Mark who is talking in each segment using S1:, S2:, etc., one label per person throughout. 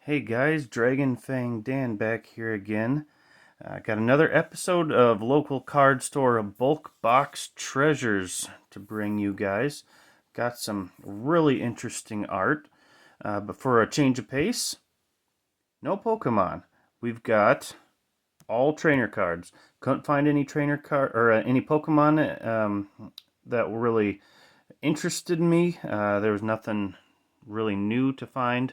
S1: Hey guys, Dragon Fang Dan back here again. Got another episode of Local Card Store Bulk Box Treasures to bring you guys. Got some really interesting art, but for a change of pace, no Pokemon. We've got all trainer cards. Couldn't find any trainer card or any Pokemon that really interested me. There was nothing really new to find.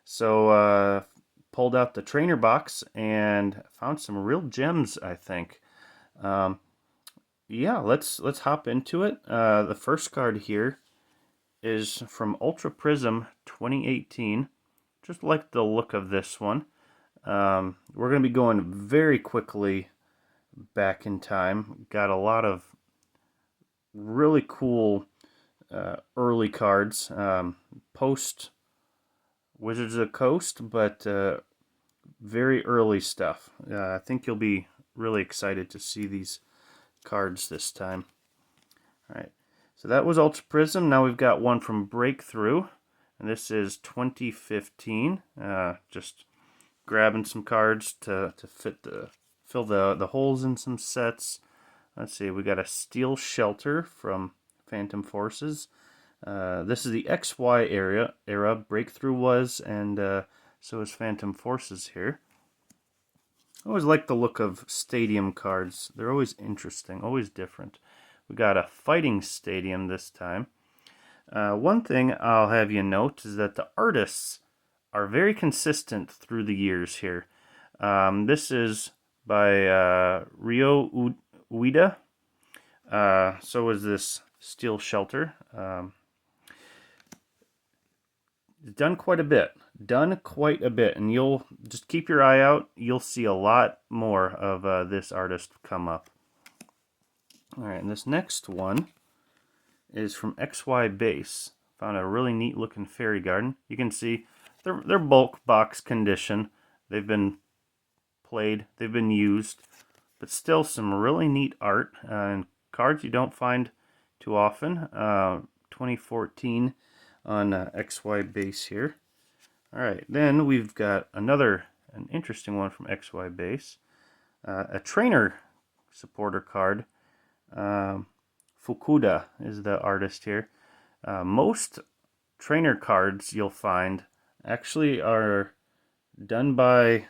S1: So pulled out the trainer box and found some real gems, I think. Um, yeah, let's hop into it. The first card here is from Ultra Prism 2018. Just like the look of this one. We're going to be going very quickly back in time. Got a lot of really cool early cards, post Wizards of the Coast, but very early stuff. I think you'll be really excited to see these cards this time. All right, so that was Ultra Prism. Now we've got one from Breakthrough, and this is 2015. Just grabbing some cards to fill the holes in some sets. Let's see, we got a Steel Shelter from Phantom Forces. This is the XY era. Breakthrough was, and so is Phantom Forces here. I always like the look of stadium cards. They're always interesting, always different. We got a Fighting Stadium this time. One thing I'll have you note is that the artists are very consistent through the years here. This is by Ryo Ueda. So is this Steel Shelter. Done quite a bit. And you'll just keep your eye out. You'll see a lot more of this artist come up. All right, and this next one is from XY Base. Found a really neat looking fairy garden. You can see they're bulk box condition. They've been played, they've been used, but still some really neat art and cards you don't find too often. 2014 on XY Base here. All right, then we've got an interesting one from XY Base, a trainer supporter card. Fukuda is the artist here. Most trainer cards you'll find actually are done by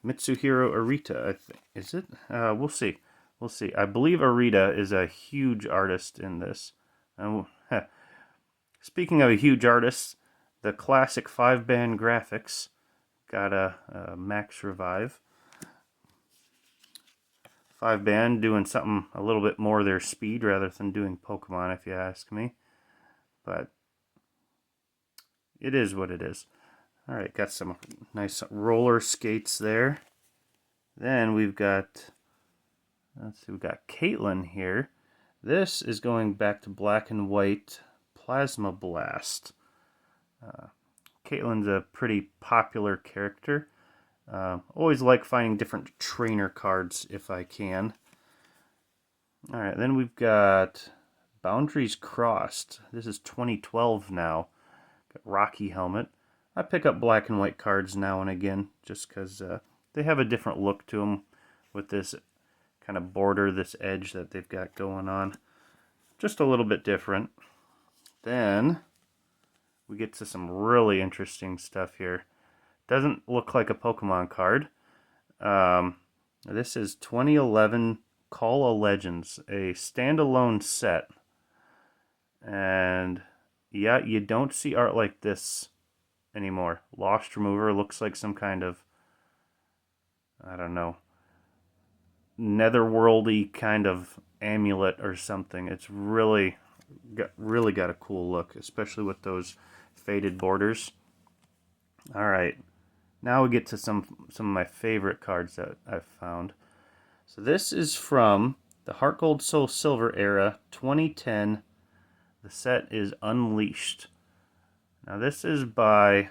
S1: Mitsuhiro Arita, I think. Is it? We'll see. We'll see. I believe Arita is a huge artist in this. Speaking of a huge artist, the classic 5-band graphics got a max revive. 5-band doing something a little bit more their speed rather than doing Pokemon, if you ask me. But it is what it is. All right, got some nice roller skates there. Then we've got, let's see, we've got Caitlin here. This is going back to Black and White Plasma Blast. Caitlin's a pretty popular character. Always like finding different trainer cards if I can. Alright, then we've got Boundaries Crossed. This is 2012 now. Got Rocky Helmet. I pick up black and white cards now and again just because they have a different look to them with this kind of border, this edge that they've got going on. Just a little bit different. Then we get to some really interesting stuff here. Doesn't look like a Pokemon card. This is 2011 Call of Legends, a standalone set. And yeah, you don't see art like this anymore. Lost Remover looks like some kind of, I don't know, netherworldy kind of amulet or something. It's really got a cool look, especially with those faded borders. All right, now we get to some of my favorite cards that I've found. So this is from the Heart Gold Soul Silver era, 2010. The set is Unleashed. Now this is by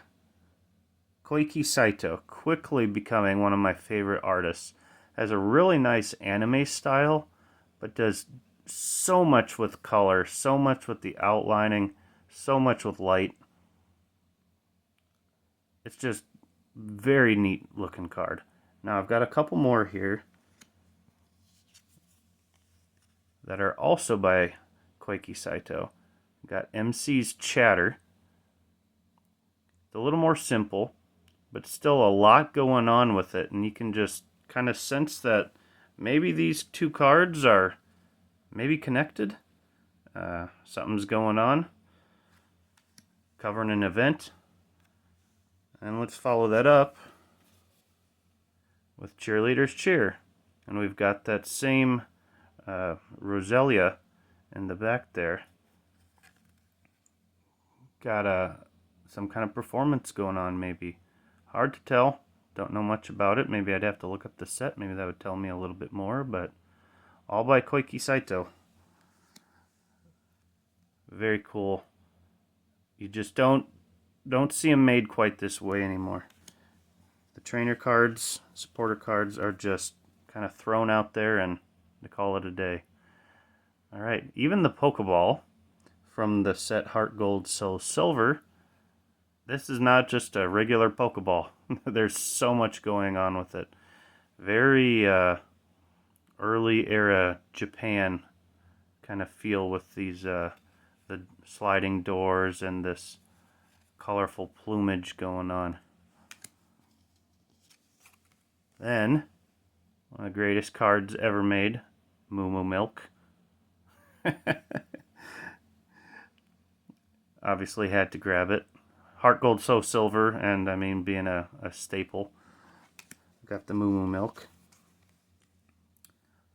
S1: Koiki Saito, quickly becoming one of my favorite artists. Has a really nice anime style, but does so much with color, so much with the outlining, so much with light. It's just very neat looking card. Now I've got a couple more here that are also by Koiki Saito. Got MC's Chatter. It's a little more simple, but still a lot going on with it, and you can just kind of sense that maybe these two cards are maybe connected. Something's going on, covering an event. And let's follow that up with Cheerleader's Cheer. And we've got that same Roselia in the back there. Got some kind of performance going on, maybe. Hard to tell. Don't know much about it. Maybe I'd have to look up the set. Maybe that would tell me a little bit more. But all by Koiki Saito. Very cool. You just don't see them made quite this way anymore. The trainer cards, supporter cards are just kind of thrown out there and they call it a day. All right, even the Pokeball from the set Heart Gold Soul Silver, this is not just a regular Pokeball. There's so much going on with it. Very early era Japan kind of feel with these the sliding doors and this colorful plumage going on. Then, one of the greatest cards ever made, Moo Moo Milk. Obviously had to grab it. Heart Gold Soul Silver, and I mean being a staple. Got the Moo Moo Milk.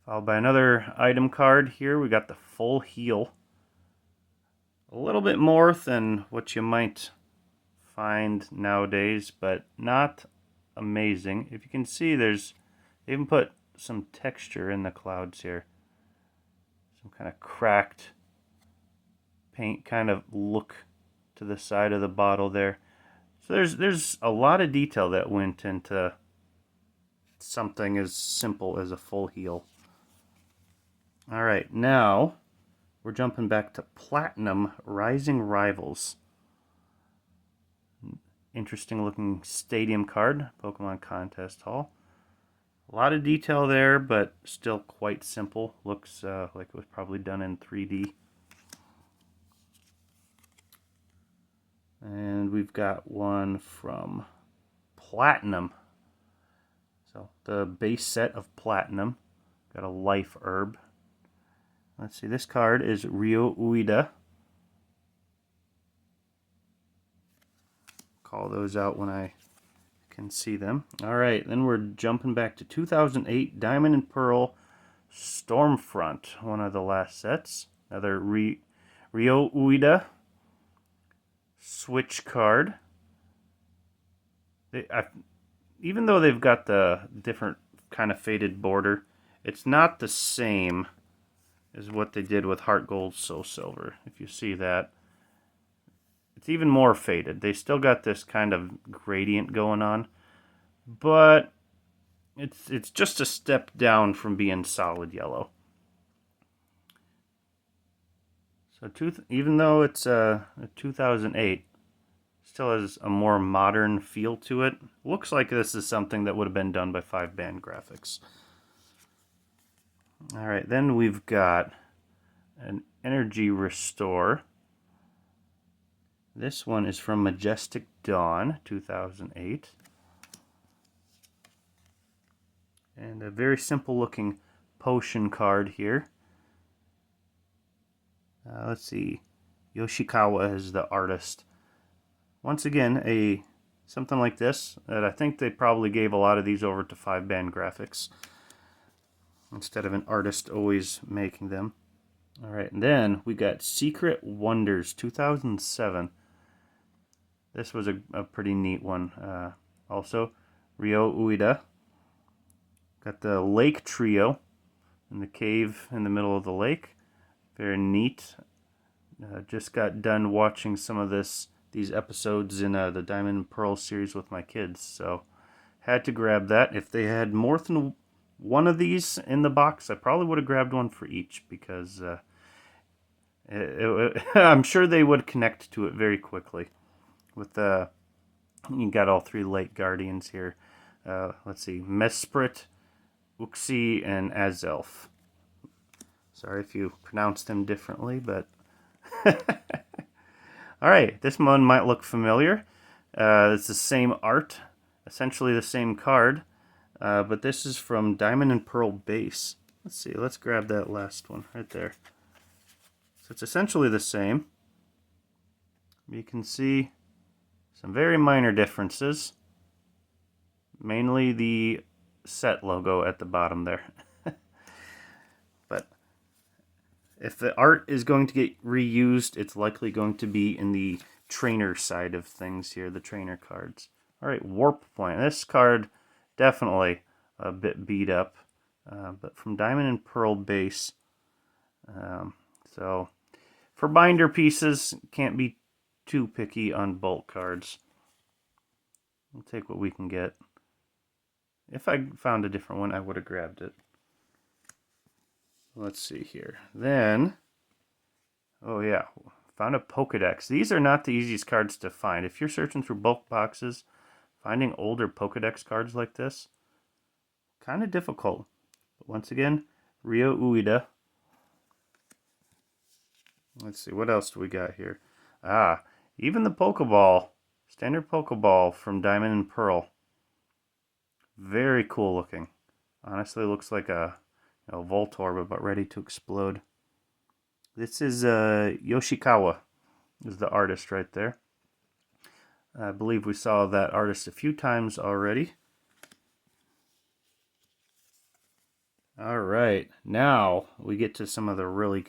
S1: Followed by another item card here. We got the Full Heal. A little bit more than what you might find nowadays, but not amazing. If you can see, they even put some texture in the clouds here. Some kind of cracked paint kind of look to the side of the bottle there. So there's a lot of detail that went into something as simple as a Full Heal. All right, now we're jumping back to Platinum Rising Rivals. Interesting looking stadium card, Pokemon Contest Hall. A lot of detail there, but still quite simple. Looks like it was probably done in 3D. And we've got one from Platinum. So the base set of Platinum. Got a Life Herb. Let's see, this card is Ryo Ueda. Call those out when I can see them. All right, then we're jumping back to 2008 Diamond and Pearl Stormfront, one of the last sets. Another Ryo Ueda Switch card. Even though they've got the different kind of faded border, it's not the same as what they did with Heart Gold Soul Silver. If you see that, it's even more faded. They still got this kind of gradient going on, but it's just a step down from being solid yellow. So even though it's a 2008, still has a more modern feel to it. Looks like this is something that would have been done by 5-band graphics. All right, then we've got an Energy Restore. This one is from Majestic Dawn, 2008. And a very simple looking potion card here. Let's see, Yoshikawa is the artist. Once again, something like this, that I think they probably gave a lot of these over to 5-band graphics instead of an artist always making them. All right, and then we got Secret Wonders 2007. This was a pretty neat one. Also, Ryo Ueda. Got the Lake Trio in the cave in the middle of the lake. Very neat. Just got done watching some of these episodes in the Diamond and Pearl series with my kids, so had to grab that. If they had more than one of these in the box, I probably would have grabbed one for each, because I'm sure they would connect to it very quickly. With You got all three late Guardians here. Let's see, Mesprit, Uxie, and Azelf. Sorry if you pronounce them differently, but... Alright, this one might look familiar. It's the same art, essentially the same card, but this is from Diamond and Pearl Base. Let's see, let's grab that last one right there. So it's essentially the same. You can see some very minor differences. Mainly the set logo at the bottom there. But if the art is going to get reused, it's likely going to be in the trainer side of things here, the trainer cards. Alright, Warp Point. This card definitely a bit beat up, but from Diamond and Pearl Base. So for binder pieces, can't be too picky on bulk cards. We'll take what we can get. If I found a different one, I would have grabbed it. Let's see here. Then, oh yeah, found a Pokedex. These are not the easiest cards to find. If you're searching through bulk boxes, finding older Pokedex cards like this, kind of difficult. But once again, Ryo Ueda. Let's see, what else do we got here? Ah, even the Pokeball, standard Pokeball from Diamond and Pearl. Very cool looking. Honestly, looks like a Voltorb about ready to explode. This is Yoshikawa, is the artist right there. I believe we saw that artist a few times already. Alright, now we get to some of the really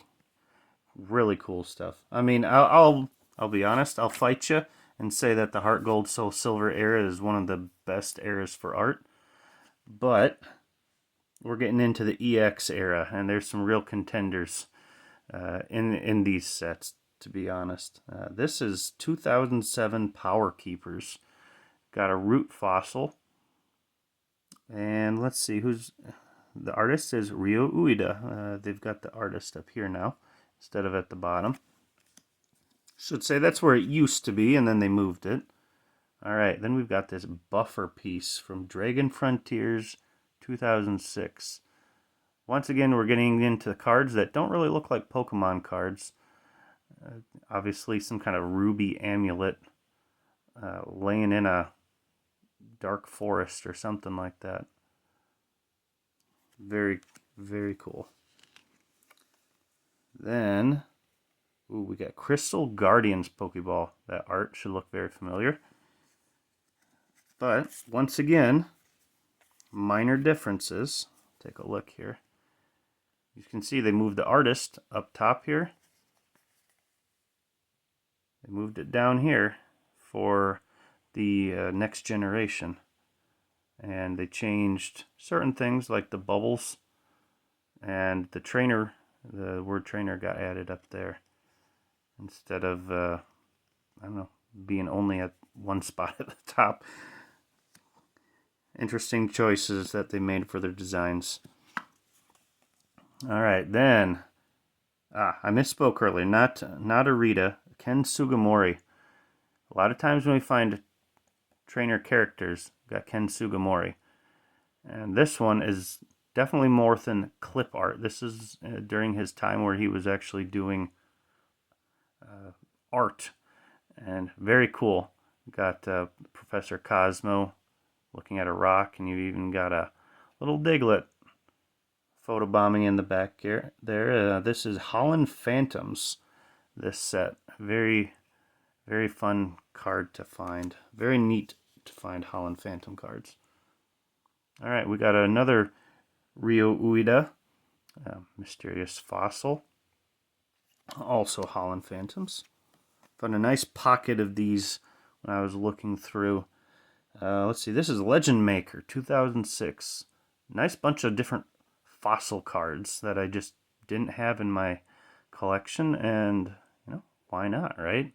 S1: cool stuff. I mean, I'll be honest, I'll fight you and say that the Heart Gold Soul Silver era is one of the best eras for art. But we're getting into the EX era, and there's some real contenders in these sets, to be honest. This is 2007 Power Keepers. Got a Root Fossil. And let's see, who's... The artist is Ryo Ueda. They've got the artist up here now, instead of at the bottom. Should say that's where it used to be, and then they moved it. Alright, then we've got this buffer piece from Dragon Frontiers 2006. Once again, we're getting into cards that don't really look like Pokemon cards. Obviously, some kind of ruby amulet laying in a dark forest or something like that. Very, very cool. Then, ooh, we got Crystal Guardians Pokeball. That art should look very familiar. But, once again, minor differences. Take a look here. You can see they moved the artist up top here. They moved it down here for the next generation. And they changed certain things like the bubbles. And the trainer, the word trainer got added up there. Instead of, I don't know, being only at one spot at the top. Interesting choices that they made for their designs. Alright, then, I misspoke earlier, not Arita, Ken Sugimori. A lot of times when we find trainer characters, we got Ken Sugimori. And this one is definitely more than clip art. This is during his time where he was actually doing art. And very cool. Got Professor Cosmo looking at a rock, and you even got a little Diglett photobombing in the back here. This is Holland Phantoms, this set. Very, very fun card to find. Very neat to find Holland Phantom cards. Alright, we got another Ryo Ueda, Mysterious Fossil. Also Holland Phantoms. Found a nice pocket of these when I was looking through. Let's see, this is Legend Maker 2006. Nice bunch of different fossil cards that I just didn't have in my collection, and why not, right?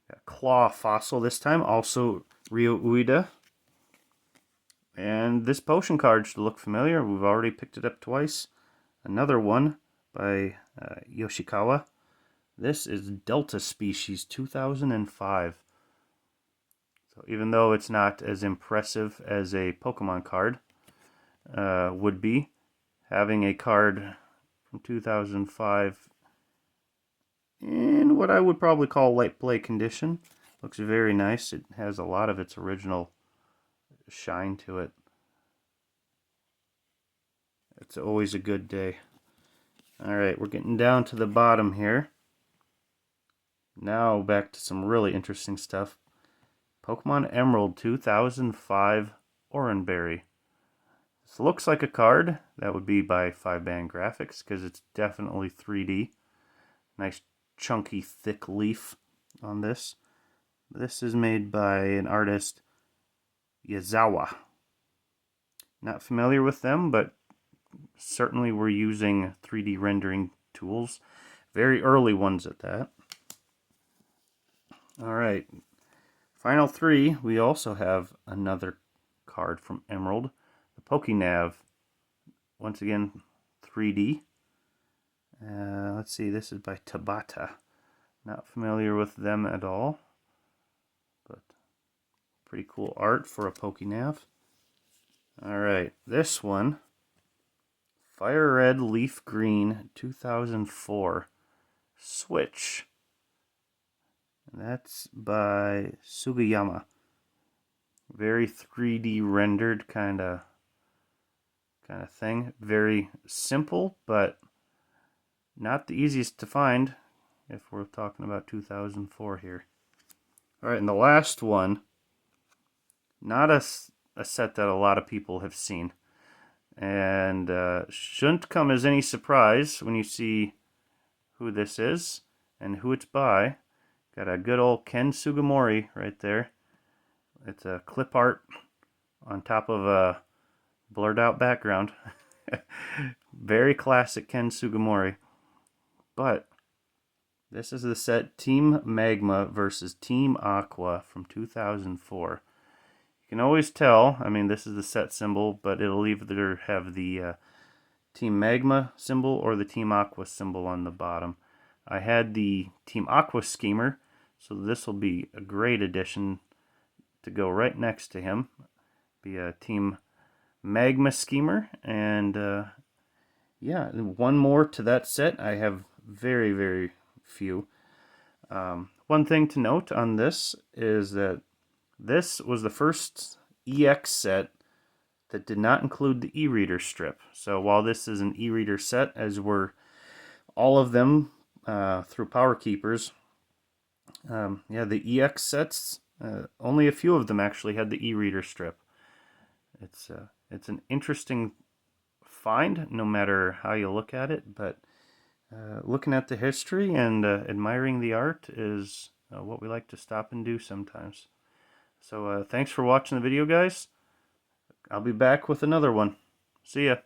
S1: Got Claw Fossil this time, also Ryo Ueda. And this potion card should look familiar. We've already picked it up twice. Another one by Yoshikawa. This is Delta Species 2005. So even though it's not as impressive as a Pokemon card would be, having a card from 2005 in what I would probably call light play condition looks very nice. It has a lot of its original shine to it. It's always a good day. Alright, we're getting down to the bottom here. Now back to some really interesting stuff. Pokemon Emerald 2005 Oranberry. This looks like a card. That would be by 5-Band Graphics because it's definitely 3D. Nice chunky thick leaf on this. This is made by an artist, Yazawa. Not familiar with them, but certainly we're using 3D rendering tools. Very early ones at that. Alright, final three, we also have another card from Emerald. The Pokénav. Once again, 3D. Let's see, this is by Tabata. Not familiar with them at all, but pretty cool art for a Pokénav. Alright, this one, Fire Red Leaf Green 2004 Switch. And that's by Sugiyama. Very 3D rendered kind of thing. Very simple, but not the easiest to find if we're talking about 2004 here. Alright, and the last one, not a set that a lot of people have seen. And shouldn't come as any surprise when you see who this is and who it's by. Got a good old Ken Sugimori right there. It's a clip art on top of a blurred out background. Very classic Ken Sugimori. But this is the set Team Magma versus Team Aqua from 2004. You can always tell, I mean, this is the set symbol, but it'll either have the Team Magma symbol or the Team Aqua symbol on the bottom. I had the Team Aqua Schemer, so this will be a great addition to go right next to him. Be a Team Magma Schemer, and yeah, one more to that set. I have very, very few. One thing to note on this is that this was the first EX set that did not include the e-reader strip. So while this is an e-reader set, as were all of them through Power Keepers, yeah, the EX sets, only a few of them actually had the e-reader strip. It's an interesting find, no matter how you look at it, but looking at the history and admiring the art is what we like to stop and do sometimes. So thanks for watching the video, guys. I'll be back with another one. See ya.